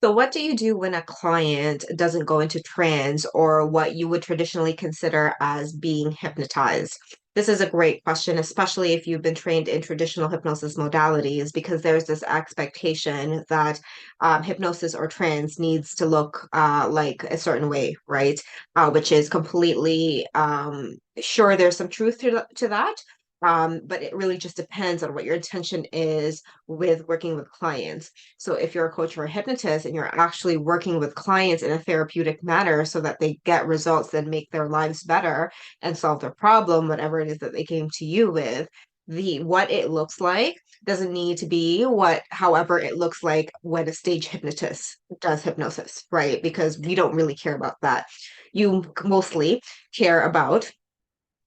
So, what do you do when a client doesn't go into trance or what you would traditionally consider as being hypnotized? This is a great question, especially if you've been trained in traditional hypnosis modalities, because there's this expectation that hypnosis or trance needs to look like a certain way, right? Which is completely sure there's some truth to that. But it really just depends on what your intention is with working with clients. So if you're a coach or a hypnotist and you're actually working with clients in a therapeutic manner so that they get results that make their lives better and solve their problem, whatever it is that they came to you with, the what it looks like doesn't need to be what however it looks like when a stage hypnotist does hypnosis, right? Because we don't really care about that. You mostly care about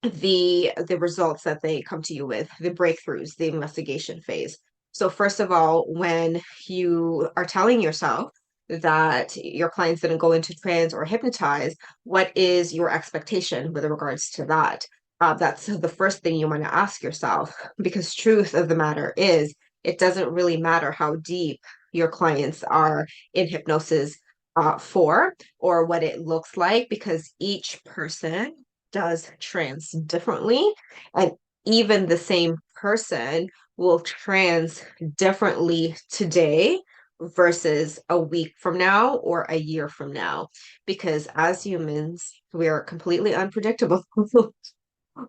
the results that they come to you with, the breakthroughs, the investigation phase. So first of all, when you are telling yourself that your clients didn't go into trance or hypnotize, what is your expectation with regards to that? That's the first thing you want to ask yourself, because truth of the matter is, it doesn't really matter how deep your clients are in hypnosis for or what it looks like, because each person does trance differently. And even the same person will trance differently today versus a week from now or a year from now. Because as humans, we are completely unpredictable.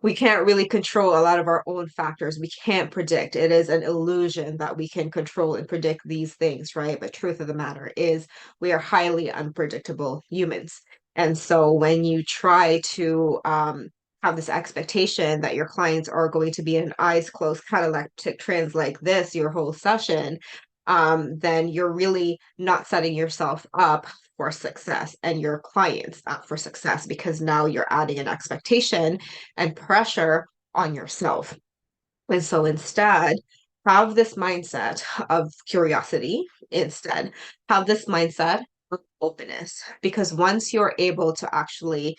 We can't really control a lot of our own factors. We can't predict. It is an illusion that we can control and predict these things, right? But truth of the matter is we are highly unpredictable humans. And so when you try to have this expectation that your clients are going to be in eyes closed cataleptic trance like this your whole session, then you're really not setting yourself up for success and your clients up for success, because now you're adding an expectation and pressure on yourself. And so instead, have this mindset of curiosity instead. Have this mindset of openness, because once you're able to actually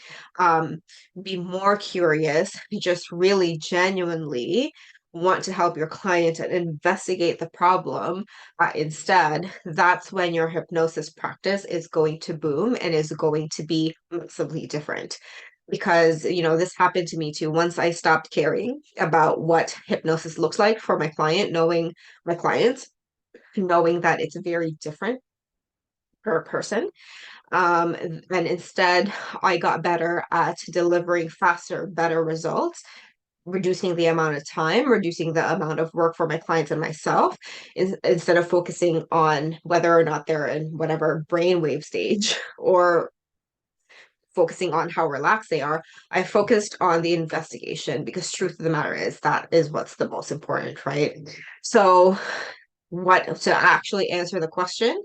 be more curious, just really genuinely want to help your client and investigate the problem instead, that's when your hypnosis practice is going to boom and is going to be massively different. Because, this happened to me too. Once I stopped caring about what hypnosis looks like for my client, knowing my clients, knowing that it's very different per person. And instead, I got better at delivering faster, better results, reducing the amount of time, reducing the amount of work for my clients and myself, instead of focusing on whether or not they're in whatever brainwave stage or focusing on how relaxed they are. I focused on the investigation, because truth of the matter is that is what's the most important, right? So what to actually answer the question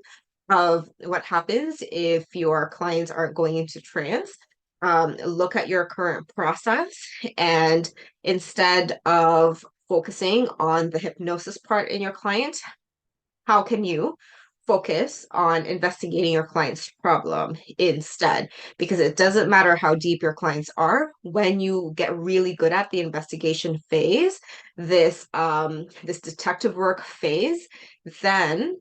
of what happens if your clients aren't going into trance, look at your current process, and instead of focusing on the hypnosis part in your client, how can you focus on investigating your client's problem instead? Because it doesn't matter how deep your clients are. When you get really good at the investigation phase, this detective work phase, then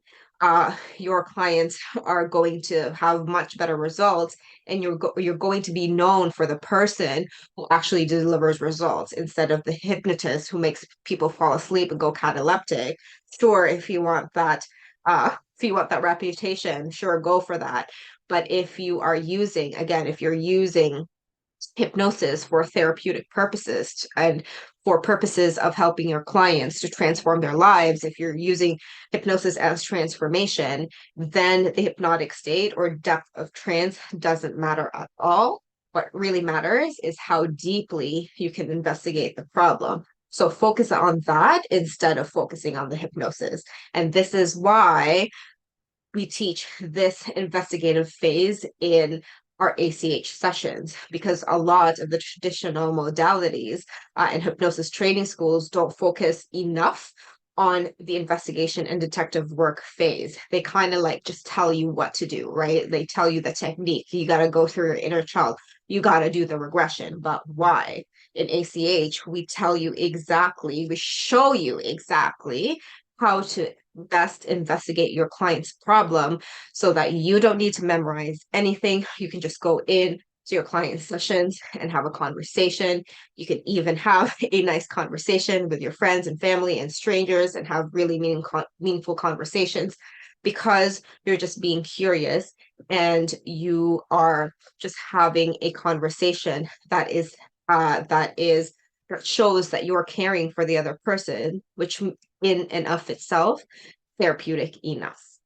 your clients are going to have much better results, and you're going to be known for the person who actually delivers results instead of the hypnotist who makes people fall asleep and go cataleptic. Sure, if you want that reputation, sure, go for that. But if you are using, again, if you're using hypnosis for therapeutic purposes and for purposes of helping your clients to transform their lives, if you're using hypnosis as transformation, then the hypnotic state or depth of trance doesn't matter at all. What really matters is how deeply you can investigate the problem. So focus on that instead of focusing on the hypnosis. And this is why we teach this investigative phase in our ACH sessions, because a lot of the traditional modalities and hypnosis training schools don't focus enough on the investigation and detective work phase. They kind of like just tell you what to do, right? They tell you the technique. You got to go through your inner child. You got to do the regression. But why? In ACH, we tell you exactly, we show you exactly how to best investigate your client's problem so that you don't need to memorize anything. You can just go in to your client's sessions and have a conversation. You can even have a nice conversation with your friends and family and strangers and have really meaningful conversations because you're just being curious and you are just having a conversation that shows that you're caring for the other person, which in and of itself therapeutic enough.